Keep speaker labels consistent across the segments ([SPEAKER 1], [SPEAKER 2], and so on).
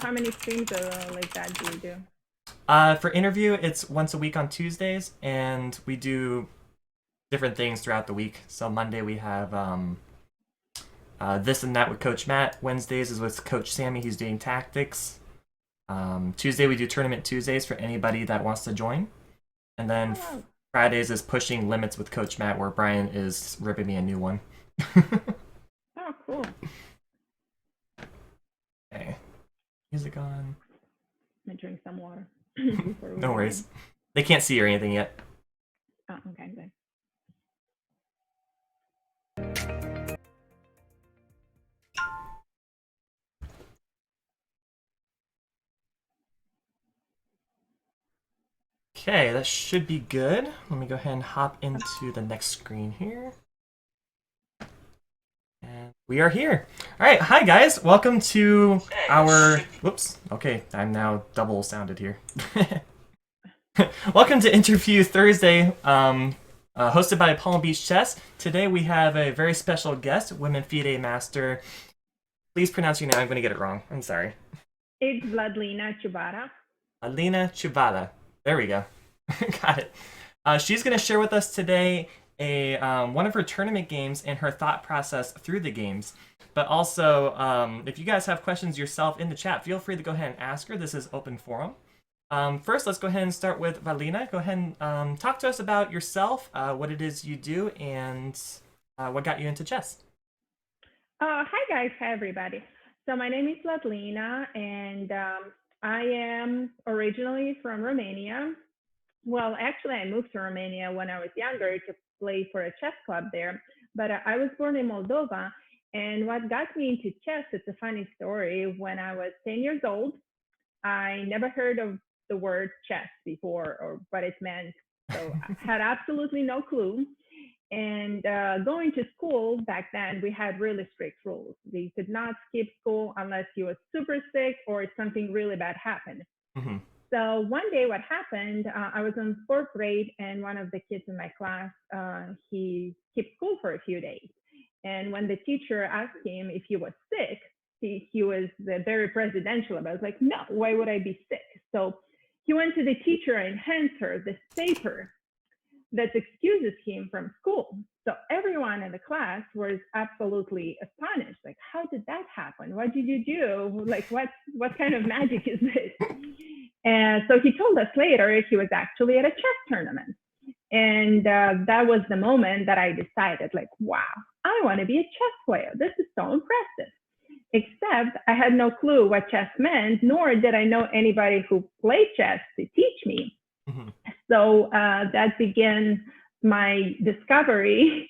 [SPEAKER 1] how many streams like that do you do?
[SPEAKER 2] For interview, it's once a week on Tuesdays, and we do different things throughout the week. So Monday we have this and that with Coach Matt. Wednesdays is with Coach Sammy. He's doing tactics. Tuesday we do Tournament Tuesdays for anybody that wants to join. And then
[SPEAKER 1] Oh, wow.
[SPEAKER 2] Fridays is Pushing Limits with Coach Matt, where Brian is ripping me a new one.
[SPEAKER 1] Oh, cool.
[SPEAKER 2] Okay. Music on.
[SPEAKER 1] I'm gonna drink some water before we
[SPEAKER 2] No
[SPEAKER 1] begin.
[SPEAKER 2] worries. They can't see or anything yet.
[SPEAKER 1] Oh, okay, good.
[SPEAKER 2] Okay, that should be good. Let me go ahead and hop into the next screen here. And we are here. All right, hi guys. Welcome to our. Whoops. Okay, I'm now double sounded here. Welcome to Interview Thursday, hosted by Palm Beach Chess. Today we have a very special guest, Women FIDE Master. Please pronounce your name. I'm going to get it wrong. I'm sorry.
[SPEAKER 1] It's Vladlena Ciubara.
[SPEAKER 2] Vladlena Ciubara. There we go. Got it. She's going to share with us today one of her tournament games and her thought process through the games. But also, if you guys have questions yourself in the chat, feel free to go ahead and ask her. This is open forum. First, let's go ahead and start with Vladlena. Go ahead and talk to us about yourself, what it is you do, and what got you into chess.
[SPEAKER 1] Hi guys, hi everybody. So my name is Vladlena, and I am originally from Romania. Well, actually, I moved to Romania when I was younger to play for a chess club there. But I was born in Moldova, and what got me into chess, it's a funny story. When I was 10 years old, I never heard of the word chess before or what it meant. So I had absolutely no clue. And going to school back then, we had really strict rules. We could not skip school unless you were super sick or something really bad happened.
[SPEAKER 2] Mm-hmm.
[SPEAKER 1] So one day what happened, I was in fourth grade and one of the kids in my class, he skipped school for a few days. And when the teacher asked him if he was sick, he was very presidential about it. Like, no, why would I be sick? So he went to the teacher and hands her this paper that excuses him from school. So everyone in the class was absolutely astonished. Like, how did that happen? What did you do? Like, what kind of magic is this? And so he told us later he was actually at a chess tournament. And that was the moment that I decided, like, wow, I want to be a chess player. This is so impressive. Except I had no clue what chess meant, nor did I know anybody who played chess to teach me. Mm-hmm. So that began my discovery.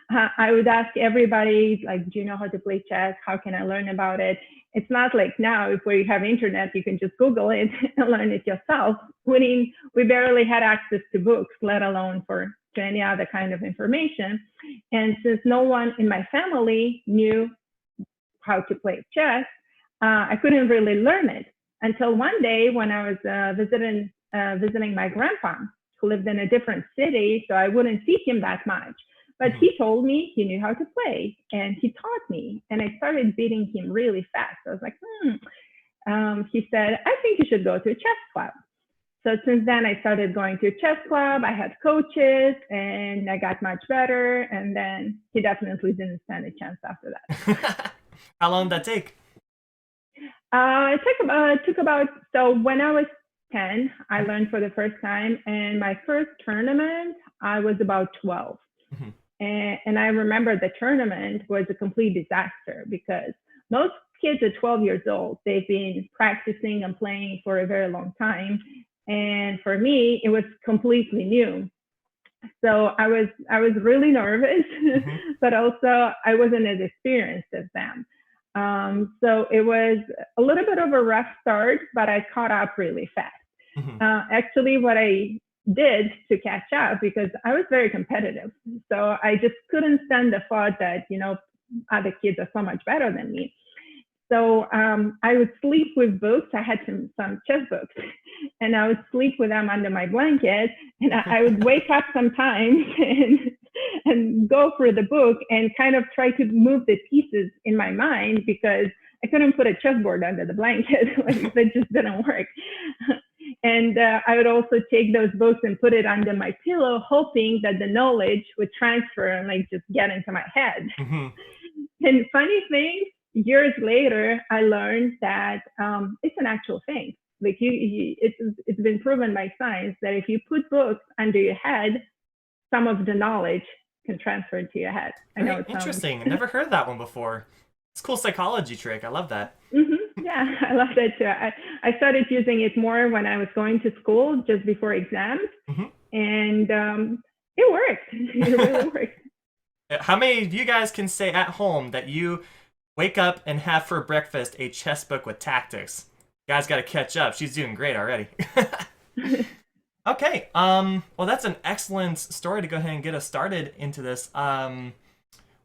[SPEAKER 1] I would ask everybody, like, do you know how to play chess? How can I learn about it? It's not like now, if we have internet, you can just Google it and learn it yourself. We barely had access to books, let alone to any other kind of information. And since no one in my family knew how to play chess, I couldn't really learn it until one day when I was visiting my grandpa, who lived in a different city, so I wouldn't see him that much. But he told me he knew how to play, and he taught me, and I started beating him really fast. I was like, He said, I think you should go to a chess club. So since then, I started going to a chess club. I had coaches, and I got much better. And then he definitely didn't stand a chance after that.
[SPEAKER 2] How long did that take?
[SPEAKER 1] It took about, so when I was 10, I learned for the first time. And my first tournament, I was about 12. Mm-hmm. And I remember the tournament was a complete disaster because most kids at 12 years old, they've been practicing and playing for a very long time. And for me, it was completely new. So I was really nervous, mm-hmm. but also I wasn't as experienced as them. So it was a little bit of a rough start, but I caught up really fast. Mm-hmm. Actually, what I did to catch up, because I was very competitive, so I just couldn't stand the thought that, other kids are so much better than me. So I would sleep with books. I had some chess books, and I would sleep with them under my blanket, and I would wake up sometimes and go through the book and kind of try to move the pieces in my mind, because I couldn't put a chessboard under the blanket. Like, that just didn't work. And I would also take those books and put it under my pillow, hoping that the knowledge would transfer and like just get into my head.
[SPEAKER 2] Mm-hmm.
[SPEAKER 1] And funny thing, years later, I learned that it's an actual thing. Like, it's been proven by science that if you put books under your head, some of the knowledge can transfer into your head. I know
[SPEAKER 2] Very interesting. Never heard of that one before. It's a cool psychology trick. I love that.
[SPEAKER 1] Mm-hmm. Yeah, I love that too. I started using it more when I was going to school just before exams,
[SPEAKER 2] mm-hmm.
[SPEAKER 1] and it worked. It really worked.
[SPEAKER 2] How many of you guys can say at home that you wake up and have for breakfast a chess book with tactics? You guys got to catch up. She's doing great already. Okay. Well, that's an excellent story to go ahead and get us started into this.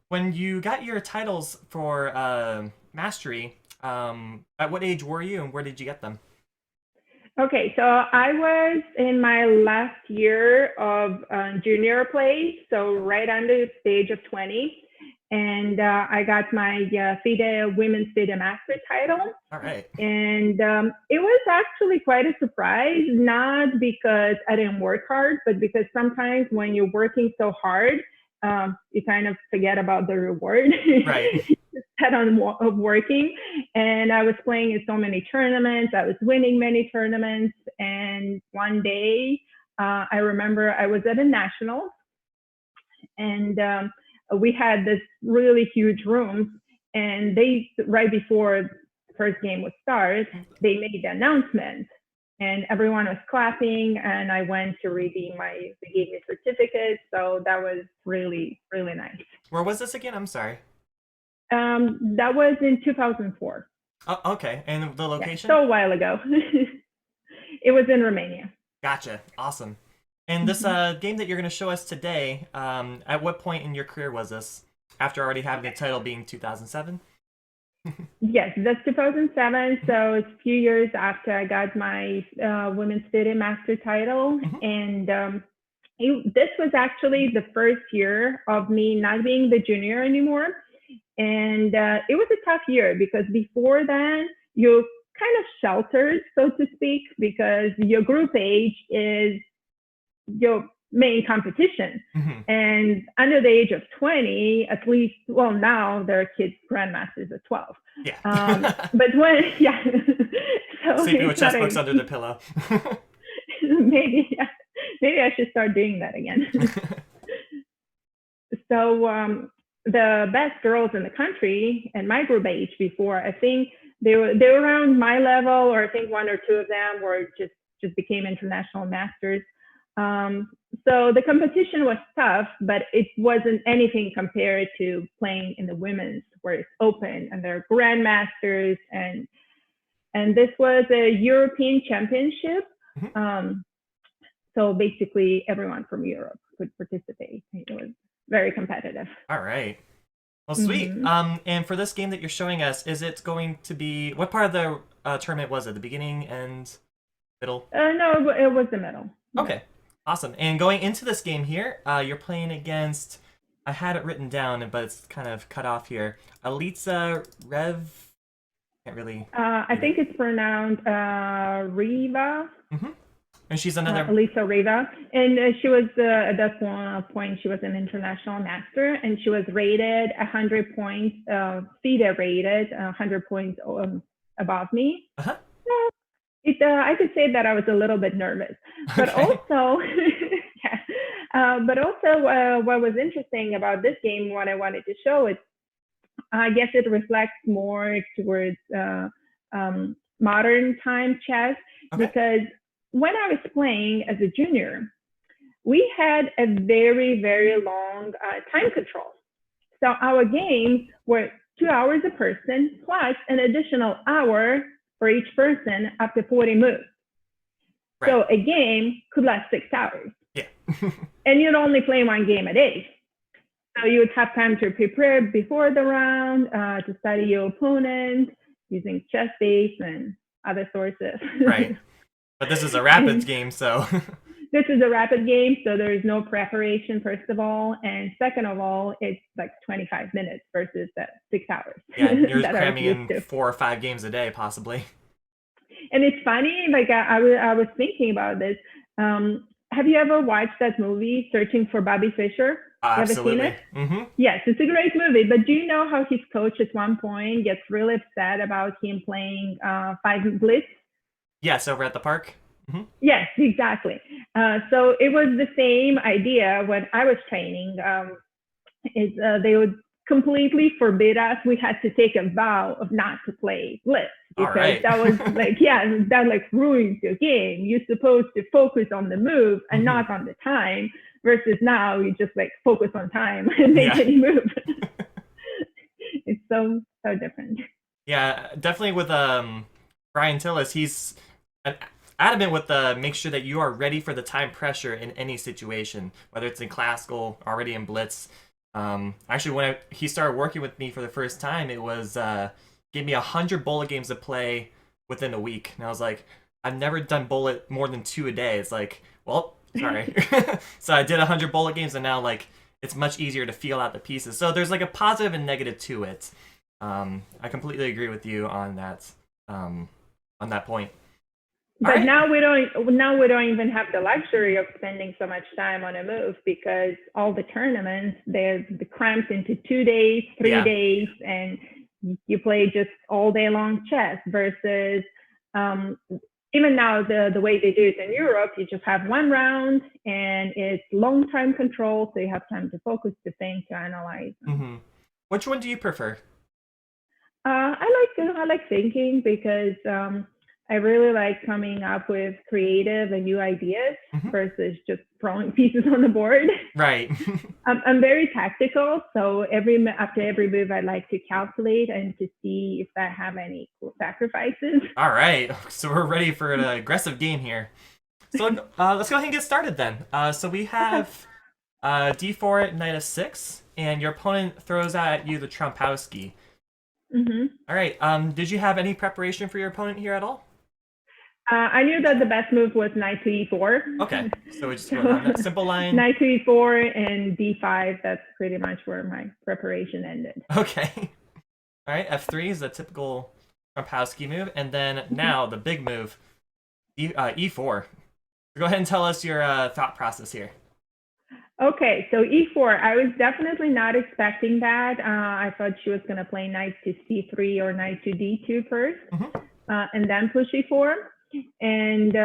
[SPEAKER 2] When you got your titles for mastery, at what age were you and where did you get them?
[SPEAKER 1] Okay, so I was in my last year of junior play, so right under the age of 20. And I got my FIDE Women's FIDE Master title.
[SPEAKER 2] All right.
[SPEAKER 1] And it was actually quite a surprise, not because I didn't work hard, but because sometimes when you're working so hard, you kind of forget about the reward.
[SPEAKER 2] Right.
[SPEAKER 1] Instead of working. And I was playing in so many tournaments. I was winning many tournaments. And one day, I remember I was at a national, and we had this really huge room, and they, right before the first game would start, they made the announcement, and everyone was clapping, and I went to redeem they gave me a certificate, so that was really, really nice.
[SPEAKER 2] Where was this again? I'm sorry.
[SPEAKER 1] That was in 2004.
[SPEAKER 2] Oh, okay. And the location?
[SPEAKER 1] Yeah, so a while ago. It was in Romania.
[SPEAKER 2] Gotcha. Awesome. And this game that you're going to show us today, at what point in your career was this? After already having the title being 2007?
[SPEAKER 1] Yes, that's 2007. So it's a few years after I got my Women's FIDE Master title. And this was actually the first year of me not being the junior anymore. And it was a tough year because before then, you're kind of sheltered, so to speak, because your group age is your main competition. And under the age of 20, at least, well, now there are kids grandmasters at 12.
[SPEAKER 2] Yeah.
[SPEAKER 1] But when, yeah. So
[SPEAKER 2] sleeping with chess books under the pillow.
[SPEAKER 1] Maybe I should start doing that again. So the best girls in the country and my group age before, I think they were around my level, or I think one or two of them were just became international masters. So the competition was tough, but it wasn't anything compared to playing in the women's, where it's open and there are grandmasters, and this was a European championship. So basically everyone from Europe could participate. It was very competitive.
[SPEAKER 2] All right. Well, sweet. And for this game that you're showing us, is it going to be, what part of the tournament was it? The beginning and middle?
[SPEAKER 1] No, it was the middle.
[SPEAKER 2] Okay. Awesome. And going into this game here, you're playing against, I had it written down, but it's kind of cut off here. Alitza Rev, can't really.
[SPEAKER 1] I think it's pronounced Riva.
[SPEAKER 2] And she's another.
[SPEAKER 1] Alitza Riva. And she was, at that point, she was an international master, and she was rated 100 points, FIDE rated 100 points above me. I could say that I was a little bit nervous, but also, what was interesting about this game, what I wanted to show is, I guess it reflects more towards modern time chess, because when I was playing as a junior, we had a very, very long time control. So our games were 2 hours a person, plus an additional hour for each person up to 40 moves. Right. So a game could last 6 hours.
[SPEAKER 2] Yeah.
[SPEAKER 1] And you'd only play one game a day. So you would have time to prepare before the round, to study your opponent, using chess base and other sources.
[SPEAKER 2] Right. But this is a rapids game, so.
[SPEAKER 1] this is a rapid game, so there is no preparation, first of all. And second of all, it's like 25 minutes versus the 6 hours.
[SPEAKER 2] Yeah, you're
[SPEAKER 1] that
[SPEAKER 2] cramming in
[SPEAKER 1] to.
[SPEAKER 2] 4 or 5 games a day, possibly.
[SPEAKER 1] And it's funny, like I was thinking about this. Have you ever watched that movie, Searching for Bobby Fischer? You ever seen
[SPEAKER 2] Absolutely.
[SPEAKER 1] it?
[SPEAKER 2] Mm-hmm.
[SPEAKER 1] Yes, it's a great movie. But do you know how his coach at one point gets really upset about him playing 5 blitz?
[SPEAKER 2] Yes, over at the park.
[SPEAKER 1] Mm-hmm. Yes, exactly. So it was the same idea when I was training. They would completely forbid us. We had to take a vow of not to play blitz because that was like, that like ruins your game. You're supposed to focus on the move and not on the time. Versus now, you just like focus on time and make any move. It's so different.
[SPEAKER 2] Yeah, definitely with Brian Tillis, he's adamant with make sure that you are ready for the time pressure in any situation, whether it's in classical, already in blitz. Actually, when he started working with me for the first time, it was gave me 100 bullet games to play within a week, and I was like, I've never done bullet more than 2 a day. It's like, well, sorry. So I did 100 bullet games, and now like it's much easier to feel out the pieces. So there's like a positive and negative to it. I completely agree with you on that point.
[SPEAKER 1] But now we don't even have the luxury of spending so much time on a move because all the tournaments they're cramped into 2 days, 3 days, and you play just all day long chess versus even now the way they do it in Europe, you just have one round and it's long time control, so you have time to focus, to think, to analyze.
[SPEAKER 2] Mm-hmm. Which one do you prefer?
[SPEAKER 1] I like thinking because I really like coming up with creative and new ideas versus just throwing pieces on the board.
[SPEAKER 2] Right.
[SPEAKER 1] I'm very tactical, so after every move, I like to calculate and to see if I have any cool sacrifices.
[SPEAKER 2] All right, so we're ready for an aggressive game here. So let's go ahead and get started then. So we have d4 knight f6, and your opponent throws at you the Trompowsky.
[SPEAKER 1] Mm-hmm.
[SPEAKER 2] All right. Did you have any preparation for your opponent here at all?
[SPEAKER 1] I knew that the best move was knight to e4.
[SPEAKER 2] Okay, so we just went on that simple line.
[SPEAKER 1] Knight to e4 and d5. That's pretty much where my preparation ended.
[SPEAKER 2] Okay. All right, f3 is a typical Trompowsky move, and then now the big move, e4. Go ahead and tell us your thought process here.
[SPEAKER 1] Okay, so e4, I was definitely not expecting that. I thought she was going to play knight to c3 or knight to d2 first, and then push e4. And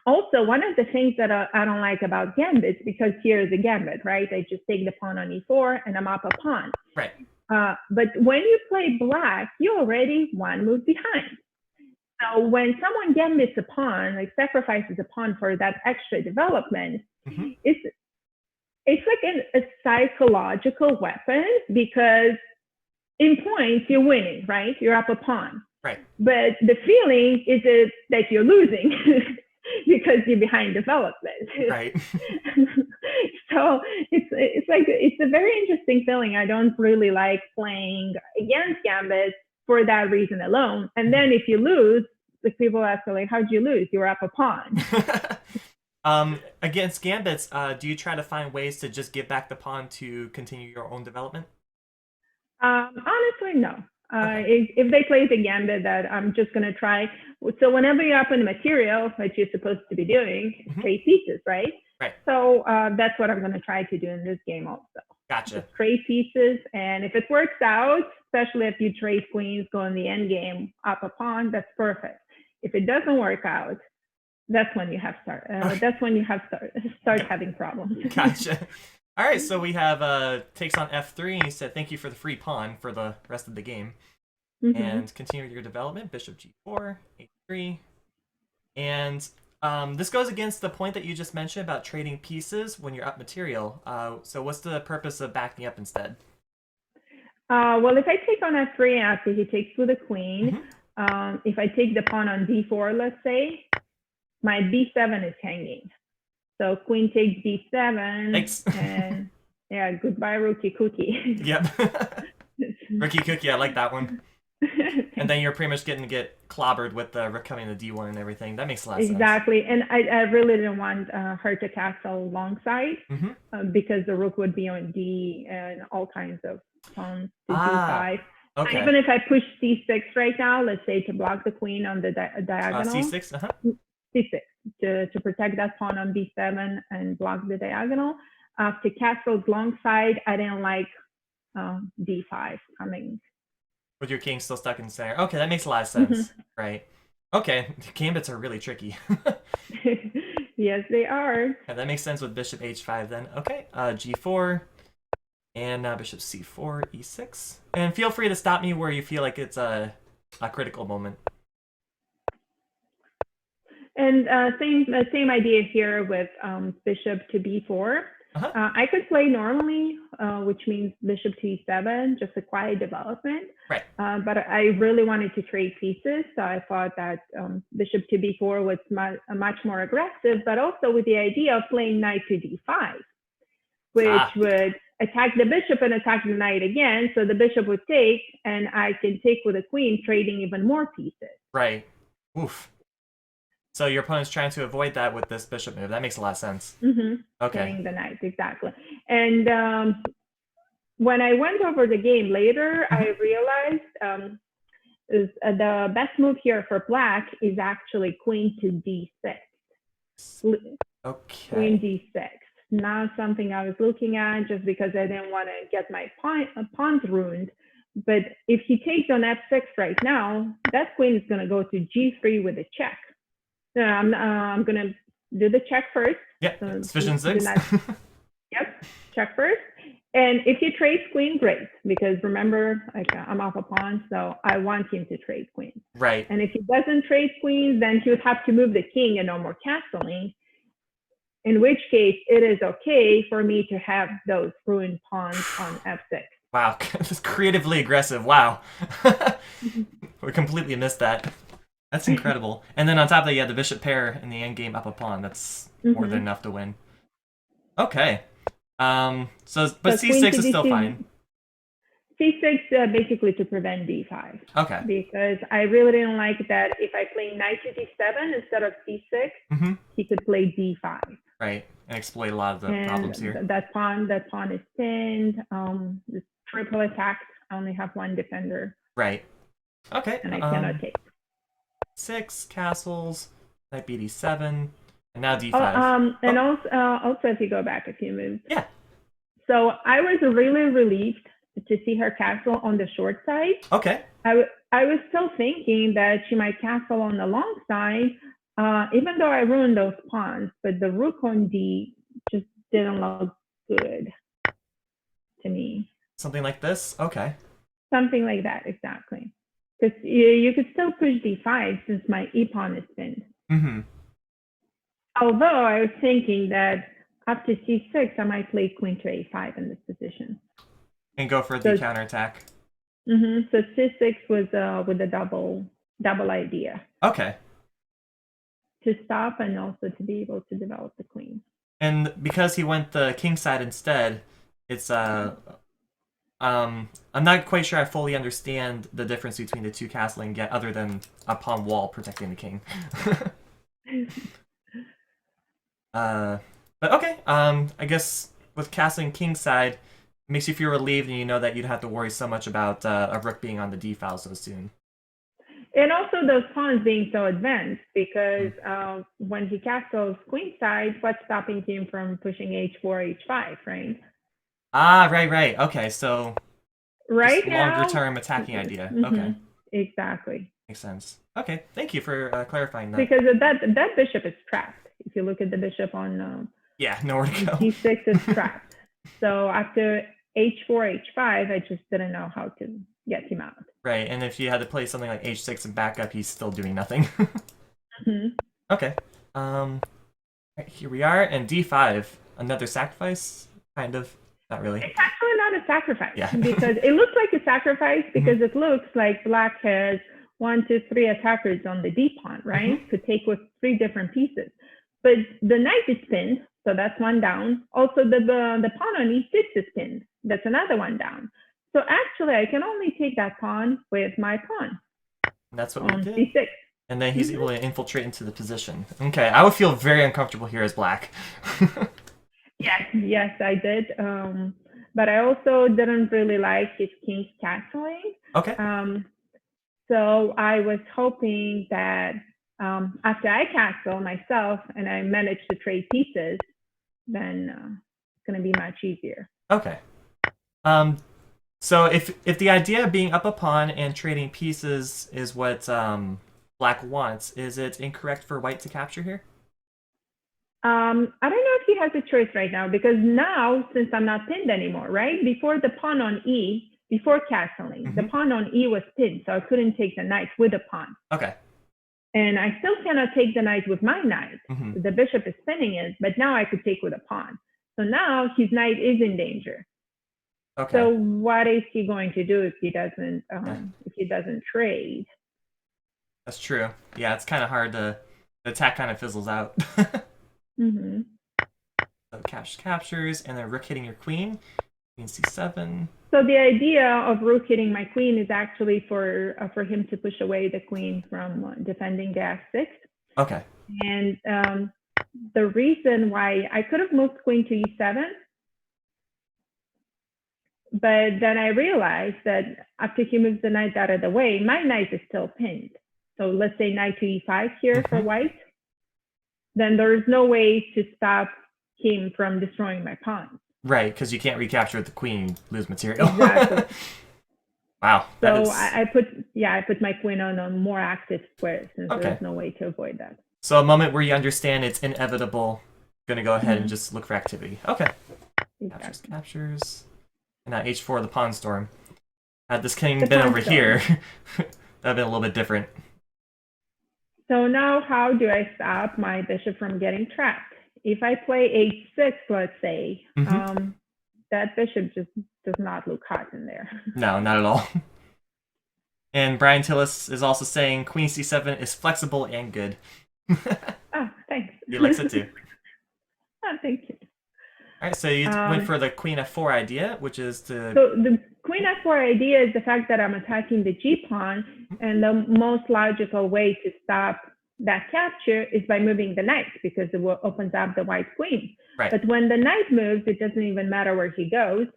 [SPEAKER 1] also, one of the things that I don't like about gambits, because here is a gambit, right? I just take the pawn on e4 and I'm up a pawn.
[SPEAKER 2] Right.
[SPEAKER 1] But when you play black, you're already one move behind. So when someone gambits a pawn, like sacrifices a pawn for that extra development, it's like a psychological weapon because in points you're winning, right? You're up a pawn.
[SPEAKER 2] Right.
[SPEAKER 1] But the feeling is that you're losing because you're behind development.
[SPEAKER 2] Right.
[SPEAKER 1] So it's a very interesting feeling. I don't really like playing against gambits for that reason alone. And then if you lose, the people ask like, how'd you lose? You were up a pawn.
[SPEAKER 2] Against gambits, do you try to find ways to just give back the pawn to continue your own development?
[SPEAKER 1] Honestly, no. If they play the gambit that I'm just going to try. So whenever you're up in material, which you're supposed to be doing, trade pieces, right?
[SPEAKER 2] Right.
[SPEAKER 1] So that's what I'm going to try to do in this game also.
[SPEAKER 2] Gotcha.
[SPEAKER 1] Just trade pieces. And if it works out, especially if you trade queens, go in the end game, up a pawn, that's perfect. If it doesn't work out, that's when you have start having problems.
[SPEAKER 2] Gotcha. All right, so we have takes on f3, and he said thank you for the free pawn for the rest of the game. And continue your development, bishop g4, h3. And this goes against the point that you just mentioned about trading pieces when you're up material. So what's the purpose of backing up instead?
[SPEAKER 1] Well, if I take on f3 after he takes with the queen, if I take the pawn on d4, let's say, my b7 is hanging. So queen takes d7.
[SPEAKER 2] Thanks.
[SPEAKER 1] And yeah, goodbye, rookie cookie.
[SPEAKER 2] Yep. Rookie cookie, I like that one. And then you're pretty much getting to get clobbered with the rook coming to d1 and everything. That makes a lot of sense.
[SPEAKER 1] Exactly. And I really didn't want her to castle longside because the rook would be on d and all kinds of pawns to d5.
[SPEAKER 2] Okay.
[SPEAKER 1] So even if I push c6 right now, let's say to block the queen on the diagonal.
[SPEAKER 2] c6?
[SPEAKER 1] c6 to protect that pawn on b7 and block the diagonal. To castle longside, I didn't like d5 coming.
[SPEAKER 2] With your king still stuck in the center. Okay, that makes a lot of sense. Right. Okay, gambits are really tricky.
[SPEAKER 1] Yes, they are.
[SPEAKER 2] Yeah, that makes sense with bishop h5 then. Okay, g4. And now bishop c4, e6. And feel free to stop me where you feel like it's a critical moment.
[SPEAKER 1] And same idea here with bishop to b4. I could play normally, which means bishop to e7, just a quiet development.
[SPEAKER 2] Right.
[SPEAKER 1] But I really wanted to trade pieces, so I thought that bishop to b4 was much more aggressive, but also with the idea of playing knight to d5, which would attack the bishop and attack the knight again. So the bishop would take, and I can take with the queen, trading even more pieces.
[SPEAKER 2] Right. Oof. So your opponent's trying to avoid that with this bishop move. That makes a lot of sense. Okay.
[SPEAKER 1] Playing the knight, exactly. And when I went over the game later, I realized the best move here for black is actually queen to d6.
[SPEAKER 2] Okay.
[SPEAKER 1] Queen d6. Not something I was looking at just because I didn't want to get my pawns ruined. But if he takes on f6 right now, that queen is going to go to g3 with a check. So I'm going to do the check first.
[SPEAKER 2] Yeah,
[SPEAKER 1] so
[SPEAKER 2] suspicion 6.
[SPEAKER 1] Yep, check first. And if he trades queen, great. Because remember, I'm off a pawn, so I want him to trade queens.
[SPEAKER 2] Right.
[SPEAKER 1] And if he doesn't trade queens, then he would have to move the king and no more castling. In which case, it is okay for me to have those ruined pawns on f6.
[SPEAKER 2] Wow, this is creatively aggressive. Wow. We completely missed that. That's incredible. And then on top of that, you had the bishop pair in the endgame up a pawn. That's more than enough to win. Okay. But c6 is still fine.
[SPEAKER 1] c6 basically to prevent d5.
[SPEAKER 2] Okay.
[SPEAKER 1] Because I really didn't like that if I play knight to d7 instead of c6, he could play d5.
[SPEAKER 2] Right, and exploit a lot of the problems here.
[SPEAKER 1] That pawn is pinned. It's triple attacked. I only have one defender.
[SPEAKER 2] Right. Okay.
[SPEAKER 1] And I cannot take.
[SPEAKER 2] 6 castles, knight bd7, and now d5.
[SPEAKER 1] And also if you go back a few moves.
[SPEAKER 2] Yeah.
[SPEAKER 1] So I was really relieved to see her castle on the short side.
[SPEAKER 2] Okay.
[SPEAKER 1] I was still thinking that she might castle on the long side, even though I ruined those pawns, but the rook on d just didn't look good to me.
[SPEAKER 2] Something like this? Okay.
[SPEAKER 1] Something like that, exactly. Because you could still push d5 since my e-pawn is pinned. Although I was thinking that after c6, I might play queen to a5 in this position.
[SPEAKER 2] And go for the counterattack.
[SPEAKER 1] So c6 was with the double idea.
[SPEAKER 2] Okay.
[SPEAKER 1] To stop and also to be able to develop the queen.
[SPEAKER 2] And because he went the king side instead, it's I'm not quite sure I fully understand the difference between the two castling yet, other than a pawn wall protecting the king. But okay, I guess with castling king side, it makes you feel relieved and you know that you don't have to worry so much about a rook being on the d file so soon.
[SPEAKER 1] And also those pawns being so advanced, because when he castles queen side, what's stopping him from pushing h4, h5, right?
[SPEAKER 2] Ah, right. Okay, so
[SPEAKER 1] right now,
[SPEAKER 2] longer term attacking idea. Okay.
[SPEAKER 1] Exactly.
[SPEAKER 2] Makes sense. Okay, thank you for clarifying that.
[SPEAKER 1] Because that bishop is trapped. If you look at the bishop on
[SPEAKER 2] yeah, nowhere to go.
[SPEAKER 1] d6 is trapped. So after h4, h5, I just didn't know how to get him out.
[SPEAKER 2] Right, and if you had to play something like h6 and back up, he's still doing nothing. Okay. Right, here we are, and d5, another sacrifice, kind of. Not really.
[SPEAKER 1] It's actually not a sacrifice.
[SPEAKER 2] Yeah.
[SPEAKER 1] Because it looks like a sacrifice because it looks like black has 1, 2, 3 attackers on the d pawn, right? To take with 3 different pieces. But the knight is pinned, so that's one down. Also, the pawn on e6 is pinned. That's another one down. So actually, I can only take that pawn with my pawn.
[SPEAKER 2] And that's what we did.
[SPEAKER 1] C6.
[SPEAKER 2] And then he's able to infiltrate into the position. Okay, I would feel very uncomfortable here as black.
[SPEAKER 1] Yes, I did. But I also didn't really like his king's castling.
[SPEAKER 2] Okay.
[SPEAKER 1] So I was hoping that after I castle myself and I manage to trade pieces, then it's going to be much easier.
[SPEAKER 2] Okay. So if the idea of being up a pawn and trading pieces is what black wants, is it incorrect for white to capture here?
[SPEAKER 1] I don't know if he has a choice right now, because now, since I'm not pinned anymore, right? Before the pawn on E, before castling, the pawn on E was pinned, so I couldn't take the knight with the pawn.
[SPEAKER 2] Okay.
[SPEAKER 1] And I still cannot take the knight with my knight. The bishop is pinning it, but now I could take with a pawn. So now his knight is in danger.
[SPEAKER 2] Okay.
[SPEAKER 1] So what is he going to do if he doesn't trade?
[SPEAKER 2] That's true. Yeah, it's kind of hard to. The attack kind of fizzles out. So captures, and then rook hitting your queen. Queen c7.
[SPEAKER 1] So the idea of rook hitting my queen is actually for him to push away the queen from defending the f6.
[SPEAKER 2] Okay.
[SPEAKER 1] And the reason why I could have moved queen to e7, but then I realized that after he moves the knight out of the way, my knight is still pinned. So let's say knight to e5 here for white. Then there is no way to stop him from destroying my pawn.
[SPEAKER 2] Right, because you can't recapture with the queen, lose material.
[SPEAKER 1] Exactly.
[SPEAKER 2] Wow.
[SPEAKER 1] So I put my queen on a more active square, since there's no way to avoid that.
[SPEAKER 2] So a moment where you understand it's inevitable, gonna go ahead and just look for activity. Okay.
[SPEAKER 1] Exactly.
[SPEAKER 2] Captures. And now h4, the pawn storm. Had this king been over here, that'd been a little bit different.
[SPEAKER 1] So now how do I stop my bishop from getting trapped? If I play h6, let's say, that bishop just does not look hot in there.
[SPEAKER 2] No, not at all. And Brian Tillis is also saying queen c7 is flexible and good.
[SPEAKER 1] Oh, thanks.
[SPEAKER 2] He likes it too.
[SPEAKER 1] Oh, thank you.
[SPEAKER 2] All right, so you went for the queen f4 idea, which is to...
[SPEAKER 1] So the queen f4 idea is the fact that I'm attacking the g-pawn, and the most logical way to stop that capture is by moving the knight, because it opens up the white queen.
[SPEAKER 2] Right.
[SPEAKER 1] But when the knight moves, it doesn't even matter where he goes.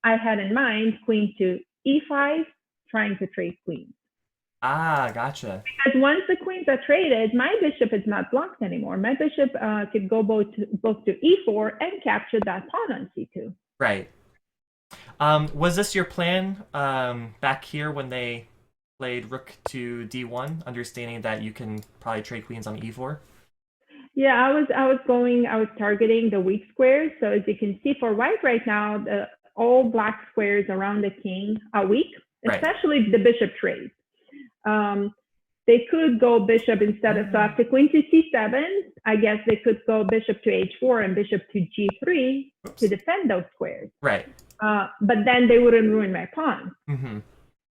[SPEAKER 1] I had in mind queen to e5, trying to trade queens.
[SPEAKER 2] Ah, gotcha.
[SPEAKER 1] Because once the queens are traded, my bishop is not blocked anymore. My bishop could go both to e4 and capture that pawn on c2.
[SPEAKER 2] Right. Was this your plan back here when they played rook to d1, understanding that you can probably trade queens on e4?
[SPEAKER 1] Yeah, I was targeting the weak squares. So as you can see, for white right now, all black squares around the king are weak, especially if the bishop trades. They could go bishop instead of, so after queen to c7, I guess they could go bishop to h4 and bishop to g3 to defend those squares.
[SPEAKER 2] Right.
[SPEAKER 1] But then they wouldn't ruin my pawn.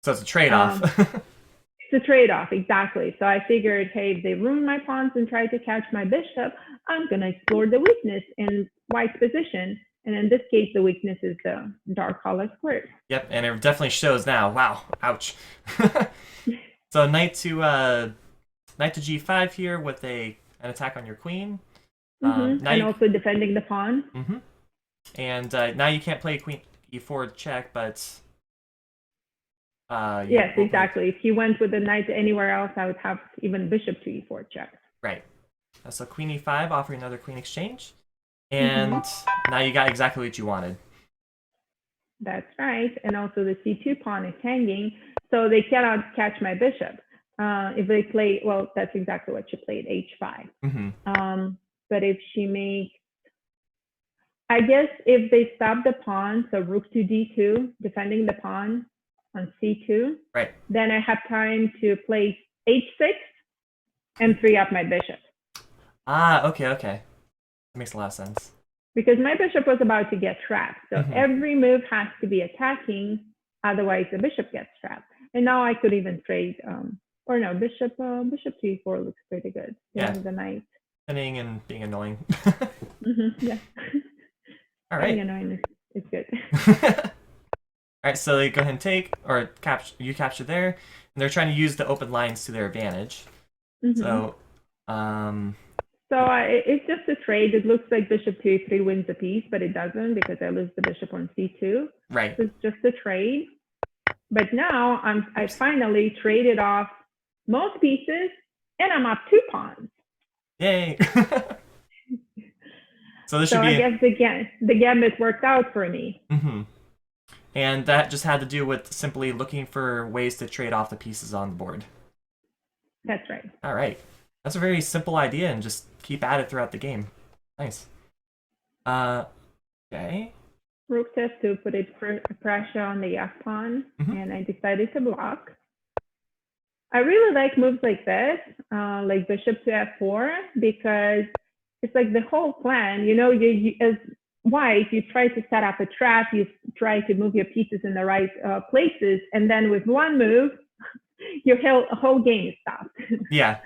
[SPEAKER 2] So it's a trade-off.
[SPEAKER 1] It's a trade-off, exactly. So I figured, hey, if they ruin my pawns and try to catch my bishop, I'm going to explore the weakness in white's position. And in this case, the weakness is the dark color squares.
[SPEAKER 2] Yep, and it definitely shows now. Wow, ouch. So knight to g5 here with an attack on your queen.
[SPEAKER 1] And also defending the pawn.
[SPEAKER 2] And now you can't play queen e4 check, but
[SPEAKER 1] yes, exactly. If you went with the knight anywhere else, I would have even bishop to e4 check.
[SPEAKER 2] Right. So queen e5, offering another queen exchange. And now you got exactly what you wanted.
[SPEAKER 1] That's right. And also the c2 pawn is hanging, so they cannot catch my bishop. If they play, well, that's exactly what she played, h5. But if she makes, I guess if they stop the pawn, so rook to d2, defending the pawn on c2, then I have time to play h6 and free up my bishop.
[SPEAKER 2] Ah, okay. That makes a lot of sense.
[SPEAKER 1] Because my bishop was about to get trapped. So every move has to be attacking, otherwise the bishop gets trapped. And now I could even trade, or no, bishop to e4 looks pretty good.
[SPEAKER 2] Yeah.
[SPEAKER 1] The knight.
[SPEAKER 2] Pinning and being annoying.
[SPEAKER 1] Yeah.
[SPEAKER 2] All right.
[SPEAKER 1] Being annoying is good.
[SPEAKER 2] All right, so they go ahead and take, or capture. You capture there, and they're trying to use the open lines to their advantage. So,
[SPEAKER 1] it's just a trade. It looks like bishop to e3 wins a piece, but it doesn't because I lose the bishop on c2.
[SPEAKER 2] Right.
[SPEAKER 1] So it's just a trade. But now I finally traded off most pieces, and I'm up 2 pawns.
[SPEAKER 2] Yay! So this should be.
[SPEAKER 1] I guess the gambit worked out for me.
[SPEAKER 2] And that just had to do with simply looking for ways to trade off the pieces on the board.
[SPEAKER 1] That's right.
[SPEAKER 2] All right. That's a very simple idea, and just keep at it throughout the game. Nice. Okay.
[SPEAKER 1] Rook test to put pressure on the f pawn, and I decided to block. I really like moves like this, like bishop to f4, because it's like the whole plan. You know, you as white, you try to set up a trap, you try to move your pieces in the right places, and then with one move, your whole game is stopped.
[SPEAKER 2] Yeah.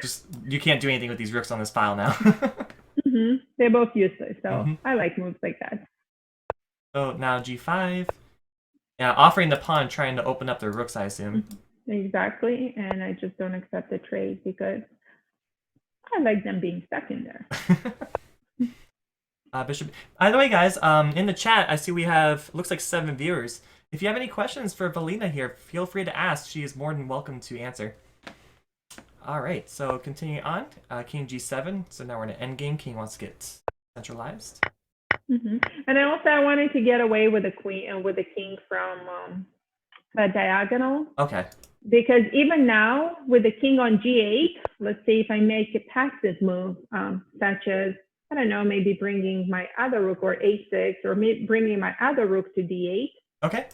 [SPEAKER 2] Just you can't do anything with these rooks on this file now.
[SPEAKER 1] They're both useless, so I like moves like that.
[SPEAKER 2] So now g5. Yeah, offering the pawn, trying to open up the rooks, I assume.
[SPEAKER 1] Exactly, and I just don't accept the trade because I like them being stuck in there.
[SPEAKER 2] Bishop. By the way, guys, in the chat, I see we have, looks like 7 viewers. If you have any questions for Vladlena here, feel free to ask. She is more than welcome to answer. All right, so continuing on, king g7. So now we're in an endgame. King wants to get centralized.
[SPEAKER 1] And I wanted to get away with the queen with the king from the diagonal.
[SPEAKER 2] Okay.
[SPEAKER 1] Because even now, with the king on g8, let's say if I make a passive move, such as, I don't know, maybe bringing my other rook or a6, or maybe bringing my other rook to d8.
[SPEAKER 2] Okay.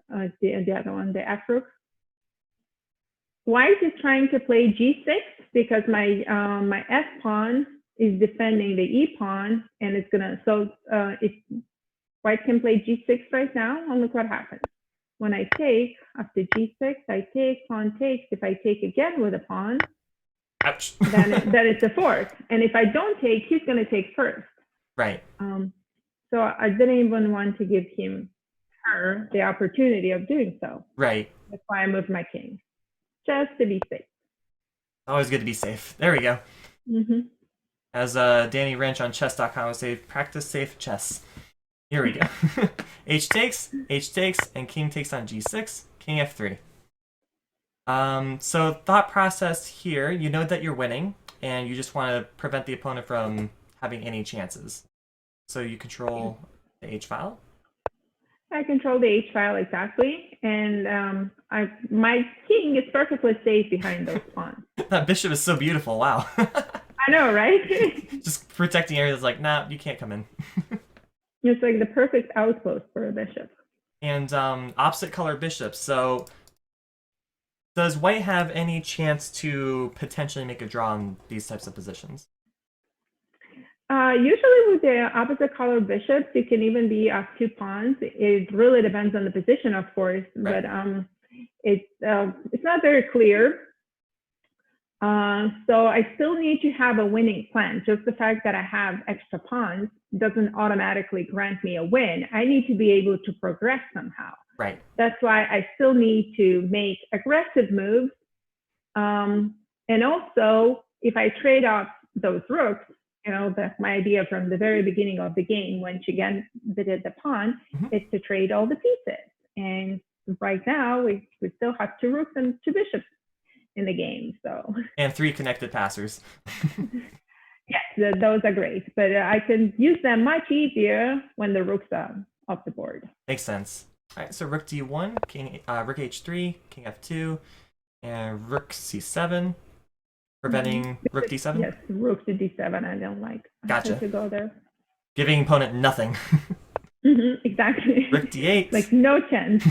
[SPEAKER 1] The other one, the f rook. White is trying to play g6 because my my f pawn is defending the e pawn, and it's gonna. So if white can play g6 right now, and look what happens. When I take after g6, I take, pawn takes. If I take again with a pawn,
[SPEAKER 2] ouch,
[SPEAKER 1] then it's a fork. And if I don't take, he's going to take first.
[SPEAKER 2] Right.
[SPEAKER 1] So I didn't even want to give her the opportunity of doing so.
[SPEAKER 2] Right.
[SPEAKER 1] That's why I moved my king, just to be safe.
[SPEAKER 2] Always good to be safe. There we go. As Danny Wrench on chess.com would say, practice safe chess. Here we go. H takes, and king takes on g6, king f3. So thought process here, you know that you're winning, and you just want to prevent the opponent from having any chances. So you control the H file?
[SPEAKER 1] I control the H file, exactly. And my king is perfectly safe behind those pawns.
[SPEAKER 2] That bishop is so beautiful, wow.
[SPEAKER 1] I know, right?
[SPEAKER 2] Just protecting areas like, nah, you can't come in.
[SPEAKER 1] It's like the perfect outpost for a bishop.
[SPEAKER 2] And opposite color bishops. So does white have any chance to potentially make a draw in these types of positions?
[SPEAKER 1] Usually with the opposite color bishops, it can even be up 2 pawns. It really depends on the position, of course, right. But it's not very clear. So I still need to have a winning plan. Just the fact that I have extra pawns doesn't automatically grant me a win. I need to be able to progress somehow.
[SPEAKER 2] Right.
[SPEAKER 1] That's why I still need to make aggressive moves. And also, if I trade off those rooks, you know, that's my idea from the very beginning of the game when she did the pawn, is to trade all the pieces. And right now, we still have 2 rooks and 2 bishops in the game. So
[SPEAKER 2] and 3 connected passers.
[SPEAKER 1] Yes, those are great, but I can use them much easier when the rooks are off the board.
[SPEAKER 2] Makes sense. All right, so rook d1, king, rook h3, king f2, and rook c7, preventing rook d7.
[SPEAKER 1] Yes, rook to d7. I don't like.
[SPEAKER 2] Gotcha.
[SPEAKER 1] To go there.
[SPEAKER 2] Giving opponent nothing.
[SPEAKER 1] Exactly.
[SPEAKER 2] Rook d8.
[SPEAKER 1] Like no chance.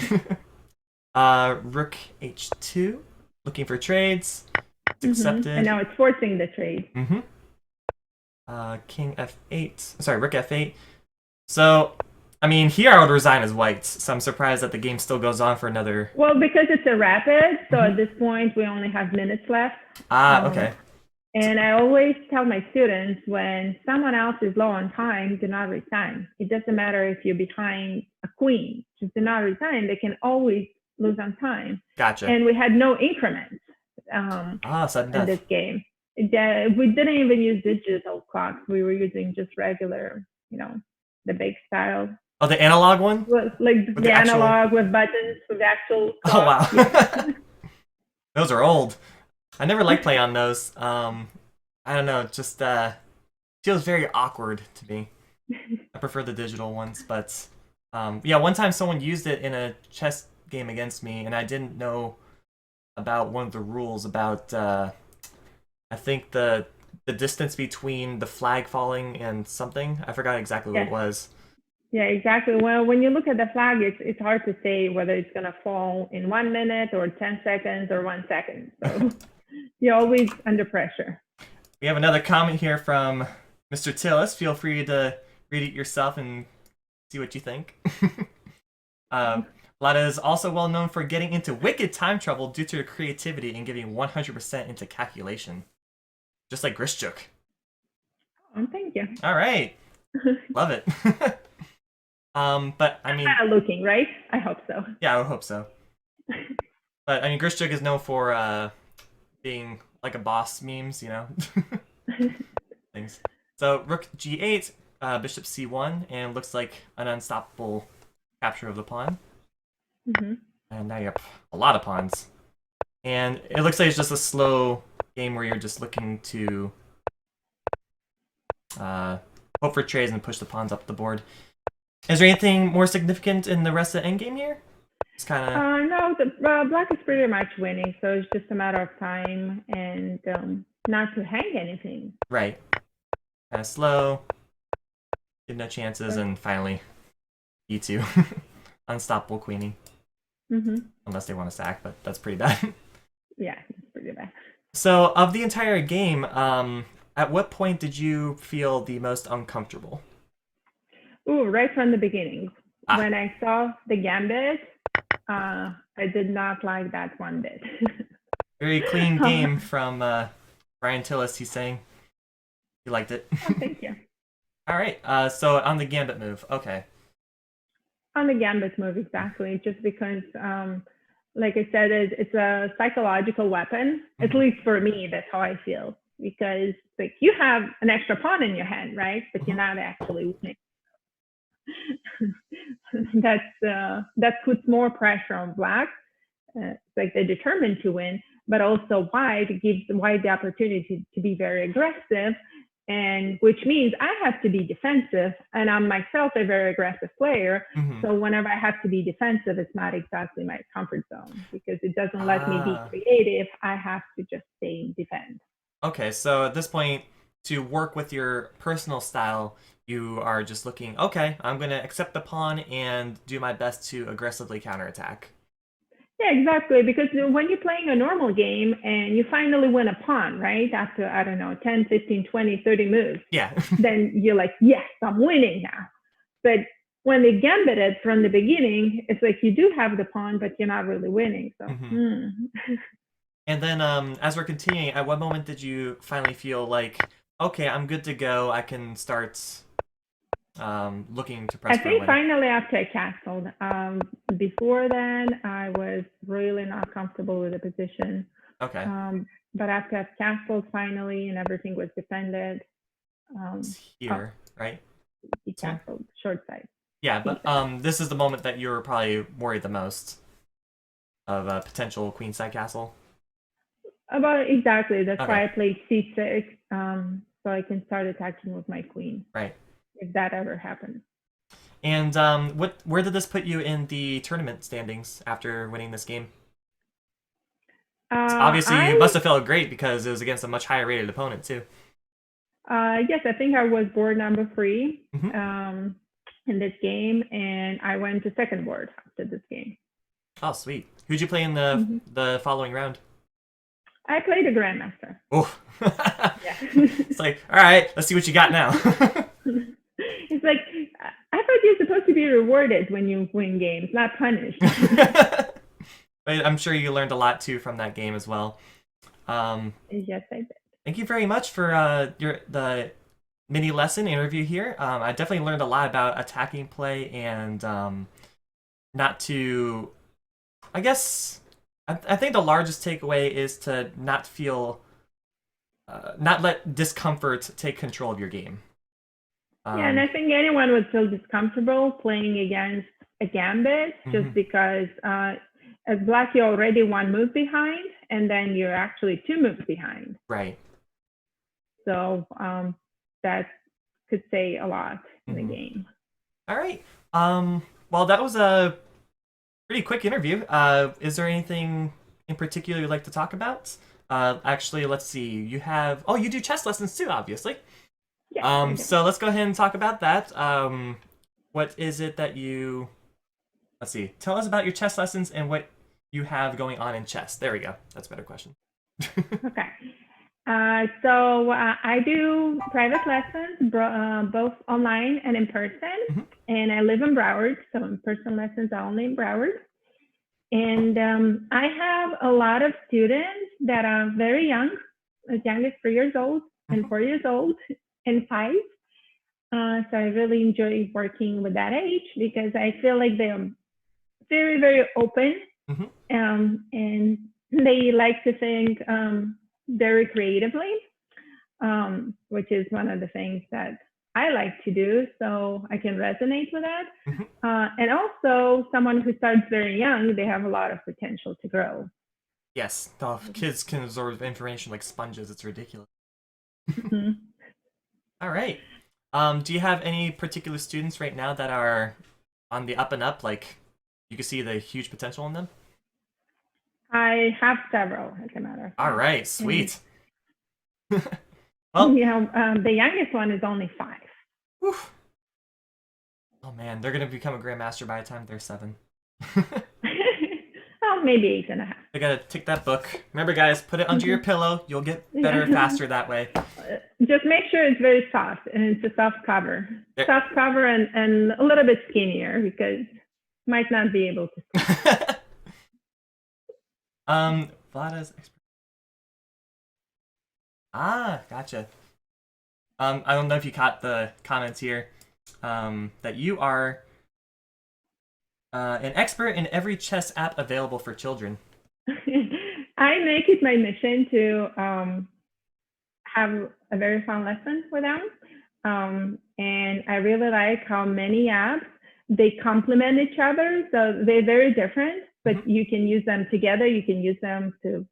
[SPEAKER 2] Rook h2, looking for trades. It's accepted.
[SPEAKER 1] And now it's forcing the trade.
[SPEAKER 2] King f8. Sorry, rook f8. So, I mean, here I would resign as whites, so I'm surprised that the game still goes on for another...
[SPEAKER 1] Well, because it's a rapid, so at this point we only have minutes left.
[SPEAKER 2] Okay.
[SPEAKER 1] And I always tell my students, when someone else is low on time, do not resign. It doesn't matter if you're behind a queen, just did not resign, they can always lose on time.
[SPEAKER 2] Gotcha.
[SPEAKER 1] And we had no increments
[SPEAKER 2] Sudden
[SPEAKER 1] in
[SPEAKER 2] death.
[SPEAKER 1] this game. We didn't even use digital clocks. We were using just regular, the big style.
[SPEAKER 2] Oh, the analog one?
[SPEAKER 1] Like the analog with buttons, with actual clock.
[SPEAKER 2] Oh, wow.
[SPEAKER 1] Yeah.
[SPEAKER 2] Those are old. I never liked playing on those. I don't know, it just feels very awkward to me. I prefer the digital ones, but yeah, one time someone used it in a chess game against me, and I didn't know about one of the rules about, I think the distance between the flag falling and something. I forgot exactly what it was.
[SPEAKER 1] Yeah, exactly. Well, when you look at the flag, it's hard to say whether it's going to fall in 1 minute or 10 seconds or 1 second. So you're always under pressure.
[SPEAKER 2] We have another comment here from Mr. Tillis. Feel free to read it yourself and see what you think. Vlada is also well known for getting into wicked time trouble due to her creativity and giving 100% into calculation. Just like Grishchuk.
[SPEAKER 1] Oh, thank you.
[SPEAKER 2] All right. Love it. But I mean,
[SPEAKER 1] kind of looking, right? I hope so.
[SPEAKER 2] Yeah, I would hope so. But I mean, Grishchuk is known for being like a boss memes, things. So rook g8, bishop c1, and looks like an unstoppable capture of the pawn.
[SPEAKER 1] Mm-hmm.
[SPEAKER 2] And now you have a lot of pawns. And it looks like it's just a slow game where you're just looking to hope for trades and push the pawns up the board. Is there anything more significant in the rest of the endgame here? It's kind of...
[SPEAKER 1] No, black is pretty much winning, so it's just a matter of time and not to hang anything.
[SPEAKER 2] Right. Kind of slow, give no chances, and finally, e2. Unstoppable queenie.
[SPEAKER 1] Mm-hmm.
[SPEAKER 2] Unless they want to sack, but that's pretty bad.
[SPEAKER 1] Yeah, it's pretty bad.
[SPEAKER 2] So, of the entire game, at what point did you feel the most uncomfortable?
[SPEAKER 1] Ooh, right from the beginning. When I saw the gambit, I did not like that one bit.
[SPEAKER 2] Very clean game from Brian Tillis, he's saying. He liked it.
[SPEAKER 1] Oh, thank you.
[SPEAKER 2] All right, so on the gambit move, okay.
[SPEAKER 1] On the gambit move, exactly. Just because, like I said, it's a psychological weapon. Mm-hmm. At least for me, that's how I feel. Because like you have an extra pawn in your hand, right? But you're not actually winning. That puts more pressure on black. Like they're determined to win, but also white gives white the opportunity to be very aggressive, and which means I have to be defensive, and I'm myself a very aggressive player. Mm-hmm. So whenever I have to be defensive, it's not exactly my comfort zone because it doesn't let me be creative. I have to just stay in defense.
[SPEAKER 2] Okay, so at this point, to work with your personal style, you are just looking, okay, I'm going to accept the pawn and do my best to aggressively counterattack.
[SPEAKER 1] Yeah, exactly. Because when you're playing a normal game and you finally win a pawn, right? After, I don't know, 10, 15, 20, 30 moves.
[SPEAKER 2] Yeah.
[SPEAKER 1] Then you're like, yes, I'm winning now. But when they gambit it from the beginning, it's like you do have the pawn, but you're not really winning. So. Mm-hmm.
[SPEAKER 2] And then as we're continuing, at what moment did you finally feel like, okay, I'm good to go, I can start looking to press for a win?
[SPEAKER 1] Finally after I castled. Before then, I was really not comfortable with the position.
[SPEAKER 2] Okay.
[SPEAKER 1] But after I've castled finally and everything was defended.
[SPEAKER 2] Here, right?
[SPEAKER 1] He castled, short side.
[SPEAKER 2] Yeah, but this is the moment that you were probably worried the most of a potential queenside castle.
[SPEAKER 1] Exactly. That's why I played c6, so I can start attacking with my queen.
[SPEAKER 2] Right.
[SPEAKER 1] If that ever happens.
[SPEAKER 2] And where did this put you in the tournament standings after winning this game? Obviously, you must have felt great because it was against a much higher rated opponent too.
[SPEAKER 1] Yes, I think I was board number 3
[SPEAKER 2] mm-hmm.
[SPEAKER 1] In this game, and I went to second board after this game.
[SPEAKER 2] Oh, sweet. Who'd you play in the following round?
[SPEAKER 1] I played a grandmaster.
[SPEAKER 2] Oh. Yeah. It's like, all right, let's see what you got now.
[SPEAKER 1] It's like, I thought you're supposed to be rewarded when you win games, not punished.
[SPEAKER 2] But I'm sure you learned a lot too from that game as well.
[SPEAKER 1] Yes, I did.
[SPEAKER 2] Thank you very much for the mini lesson interview here. I definitely learned a lot about attacking play and not to. I guess I think the largest takeaway is to not feel, not let discomfort take control of your game.
[SPEAKER 1] Yeah, and I think anyone would feel discomfortable playing against a gambit just because as black you're already one move behind, and then you're actually two moves behind.
[SPEAKER 2] Right.
[SPEAKER 1] So that could say a lot in the game.
[SPEAKER 2] All right. Well, that was a pretty quick interview. Is there anything in particular you'd like to talk about? Actually, let's see. You have you do chess lessons too, obviously.
[SPEAKER 1] Yeah.
[SPEAKER 2] So let's go ahead and talk about that. What is it that you? Let's see. Tell us about your chess lessons and what you have going on in chess. There we go. That's a better question.
[SPEAKER 1] Okay. So I do private lessons, both online and in person, and I live in Broward, so in-person lessons are only in Broward. And I have a lot of students that are very young, as young as 3 years old and 4 years old and 5. So I really enjoy working with that age because I feel like they're very, very open, and they like to think very creatively, which is one of the things that I like to do, so I can resonate with that. And also, someone who starts very young, they have a lot of potential to grow.
[SPEAKER 2] Yes, kids can absorb information like sponges. It's ridiculous. All right. Do you have any particular students right now that are on the up and up? Like, you can see the huge potential in them?
[SPEAKER 1] I have several, as a matter of fact.
[SPEAKER 2] All right, sweet. Well,
[SPEAKER 1] the youngest one is only 5.
[SPEAKER 2] Whew. Oh man, they're gonna become a grandmaster by the time they're 7.
[SPEAKER 1] Well, maybe 8.5.
[SPEAKER 2] They gotta take that book. Remember, guys, put it under your pillow. You'll get better faster that way.
[SPEAKER 1] Just make sure it's very soft, and it's a soft cover. Soft cover and a little bit skinnier because might not be able to sleep.
[SPEAKER 2] Vlada's expert. Gotcha. I don't know if you caught the comments here. That you are an expert in every chess app available for children.
[SPEAKER 1] I make it my mission to have a very fun lesson with them. And I really like how many apps, they complement each other. So they're very different, but you can use them together. You can use them to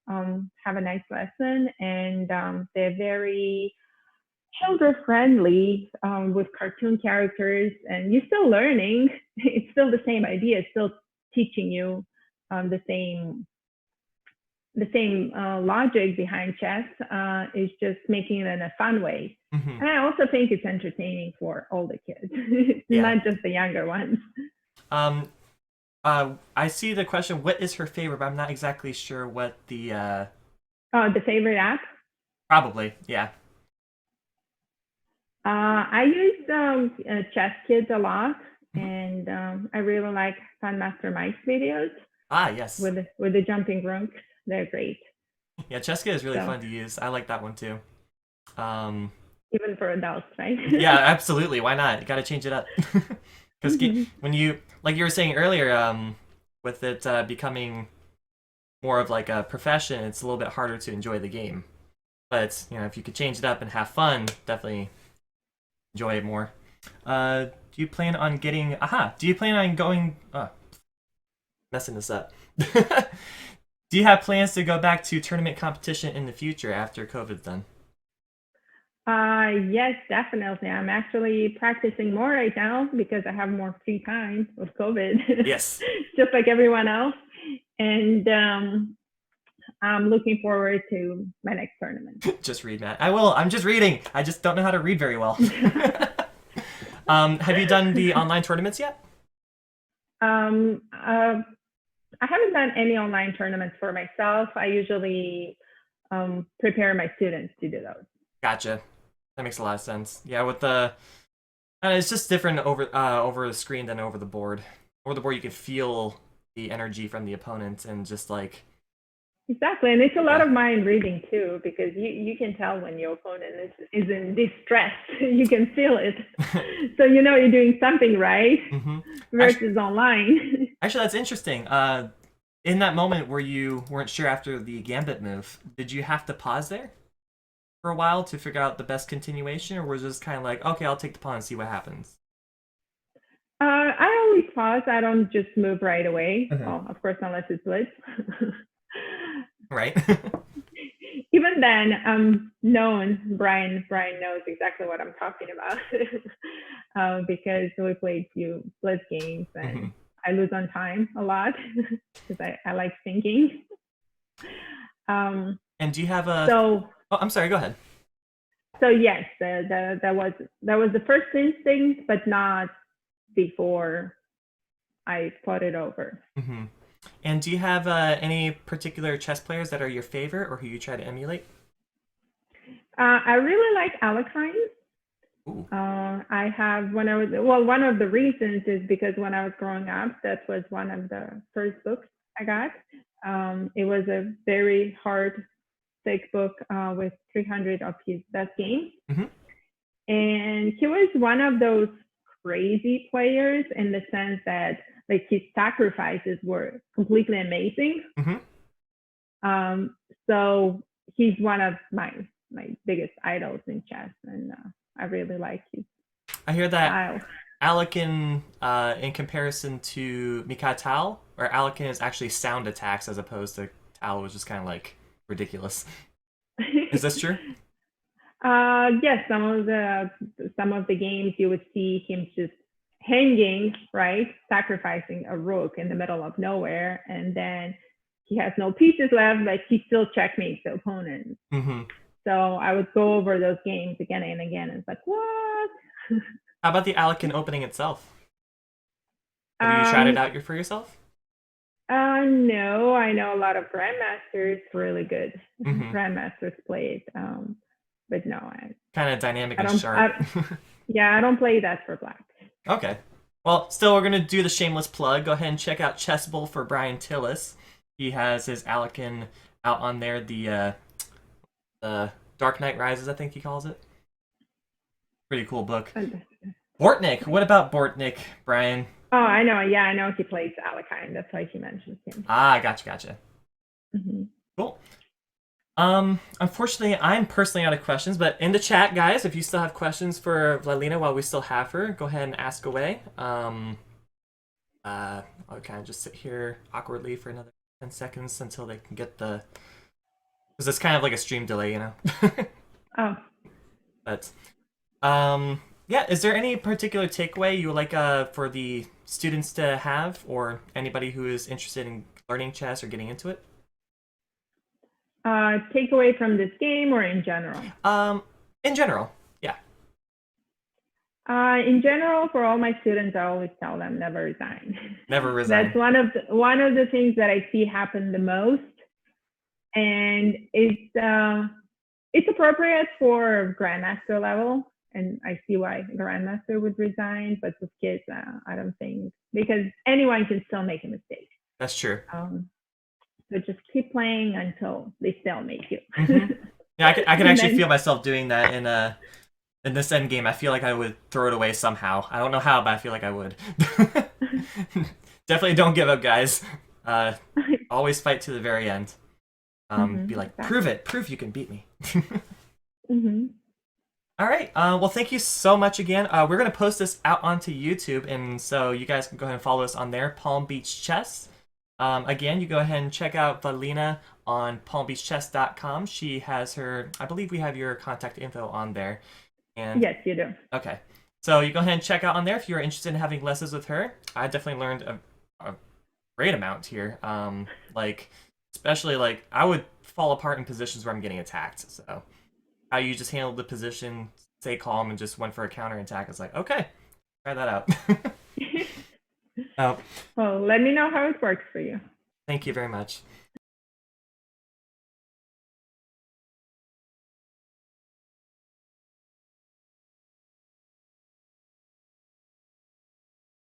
[SPEAKER 1] have a nice lesson. And they're very children-friendly with cartoon characters. And you're still learning. It's still the same idea. It's still teaching you the same logic behind chess, is just making it in a fun way. And I also think it's entertaining for all the kids, not just the younger ones.
[SPEAKER 2] I see the question, what is her favorite, but I'm not exactly sure what the...
[SPEAKER 1] the favorite app?
[SPEAKER 2] Probably, yeah.
[SPEAKER 1] I use Chess Kids a lot, and I really like Fun Master Mike's videos.
[SPEAKER 2] Yes.
[SPEAKER 1] With the jumping rooks. They're great.
[SPEAKER 2] Yeah, Chess Kid is really fun to use. I like that one too.
[SPEAKER 1] Even for adults, right?
[SPEAKER 2] Yeah, absolutely. Why not? You got to change it up. Because when you, like you were saying earlier, with it becoming more of like a profession, it's a little bit harder to enjoy the game. But if you could change it up and have fun, definitely enjoy it more. Do you plan on getting? Do you plan on going? Messing this up. Do you have plans to go back to tournament competition in the future after COVID's done?
[SPEAKER 1] Yes, definitely. I'm actually practicing more right now because I have more free time with COVID.
[SPEAKER 2] Yes.
[SPEAKER 1] Just like everyone else. And I'm looking forward to my next tournament.
[SPEAKER 2] Just read, Matt. I will. I'm just reading. I just don't know how to read very well. Have you done the online tournaments yet?
[SPEAKER 1] I haven't done any online tournaments for myself. I usually prepare my students to do those.
[SPEAKER 2] Gotcha. That makes a lot of sense. Yeah, with the it's just different over the screen than over the board. Over the board, you can feel the energy from the opponent and just like
[SPEAKER 1] Exactly, and it's a lot
[SPEAKER 2] Yeah.
[SPEAKER 1] of mind reading too, because you can tell when your opponent is in distress. You can feel it, so you know you're doing something right.
[SPEAKER 2] hmm Actually,
[SPEAKER 1] Versus online.
[SPEAKER 2] actually, that's interesting. In that moment where you weren't sure after the gambit move, did you have to pause there for a while to figure out the best continuation, or was it just kind of like, okay, I'll take the pawn and see what happens?
[SPEAKER 1] I always pause. I don't just move right away.
[SPEAKER 2] Mhm.
[SPEAKER 1] Well, of course, unless it's blitz.
[SPEAKER 2] Right.
[SPEAKER 1] Even then, known Brian knows exactly what I'm talking about, because we played few blitz games
[SPEAKER 2] hmm
[SPEAKER 1] and I lose on time a lot because I like thinking. Um,
[SPEAKER 2] And do you have a?
[SPEAKER 1] so
[SPEAKER 2] Oh, I'm sorry. Go ahead.
[SPEAKER 1] so yes, that was the first instinct, but not before I thought it over.
[SPEAKER 2] hmm And do you have any particular chess players that are your favorite or who you try to emulate?
[SPEAKER 1] I really like Alekhine.
[SPEAKER 2] Ooh.
[SPEAKER 1] I have when I was well, one of the reasons is because when I was growing up, that was one of the first books I got. It was a very hard, thick book with 300 of his best games,
[SPEAKER 2] hmm
[SPEAKER 1] and he was one of those crazy players in the sense that like his sacrifices were completely amazing.
[SPEAKER 2] hmm
[SPEAKER 1] Um, so he's one of my biggest idols in chess, and I really like his
[SPEAKER 2] I hear that
[SPEAKER 1] style.
[SPEAKER 2] Alekin, in comparison to Mikatal, or Alekin is actually sound attacks as opposed to Tal was just kind of like ridiculous. Is this true?
[SPEAKER 1] Yes, some of the games you would see him just hanging, right, sacrificing a rook in the middle of nowhere, and then he has no pieces left, but he still checkmates the opponent.
[SPEAKER 2] hmm
[SPEAKER 1] So I would go over those games again and again, and it's like, what?
[SPEAKER 2] How about the Alekin opening itself? Have you tried it
[SPEAKER 1] um,
[SPEAKER 2] out for yourself?
[SPEAKER 1] no, I know a lot of grandmasters, really good
[SPEAKER 2] hmm
[SPEAKER 1] grandmasters play it, but no,
[SPEAKER 2] Kind of dynamic
[SPEAKER 1] I
[SPEAKER 2] and
[SPEAKER 1] don't.
[SPEAKER 2] sharp.
[SPEAKER 1] Yeah, I don't play that for black.
[SPEAKER 2] Okay. Well, still, we're gonna do the shameless plug. Go ahead and check out Chess Bowl for Brian Tillis. He has his Alekin out on there. The Dark Knight Rises, I think he calls it. Pretty cool book. Bortnik. What about Bortnik, Brian?
[SPEAKER 1] Oh, I know. Yeah, I know he plays Alakine. That's why he mentions him.
[SPEAKER 2] Ah, gotcha.
[SPEAKER 1] Mm-hmm.
[SPEAKER 2] Cool. Unfortunately, I'm personally out of questions, but in the chat, guys, if you still have questions for Vladlena while we still have her, go ahead and ask away. I'll kind of just sit here awkwardly for another 10 seconds until they can get the. Because it's kind of like a stream delay, you know?
[SPEAKER 1] Oh,
[SPEAKER 2] But, yeah, is there any particular takeaway you would like for the students to have, or anybody who is interested in learning chess or getting into it?
[SPEAKER 1] takeaway from this game or in general?
[SPEAKER 2] In general, yeah.
[SPEAKER 1] In general, for all my students, I always tell them never resign.
[SPEAKER 2] Never resign.
[SPEAKER 1] That's one of the things that I see happen the most, and it's appropriate for grandmaster level, and I see why grandmaster would resign, but with kids, I don't think, because anyone can still make a mistake.
[SPEAKER 2] That's true.
[SPEAKER 1] So just keep playing until they stalemate you.
[SPEAKER 2] Yeah, I can actually
[SPEAKER 1] then,
[SPEAKER 2] feel myself doing that in this end game. I feel like I would throw it away somehow. I don't know how, but I feel like I would. Definitely don't give up, guys. Always fight to the very end. Be like,
[SPEAKER 1] exactly.
[SPEAKER 2] prove you can beat me.
[SPEAKER 1] Mm-hmm.
[SPEAKER 2] All right. Well, thank you so much again. We're gonna post this out onto YouTube, and so you guys can go ahead and follow us on there, Palm Beach Chess. Again, you go ahead and check out Vladlena on palmbeachchess.com. She has her, I believe we have your contact info on there. And
[SPEAKER 1] Yes, you do.
[SPEAKER 2] okay. So you go ahead and check out on there if you're interested in having lessons with her. I definitely learned a great amount here. Like, especially like I would fall apart in positions where I'm getting attacked. So how you just handled the position, stay calm, and just went for a counter attack. It's like, okay, try that out. Oh,
[SPEAKER 1] Well, let me know how it works for you.
[SPEAKER 2] thank you very much.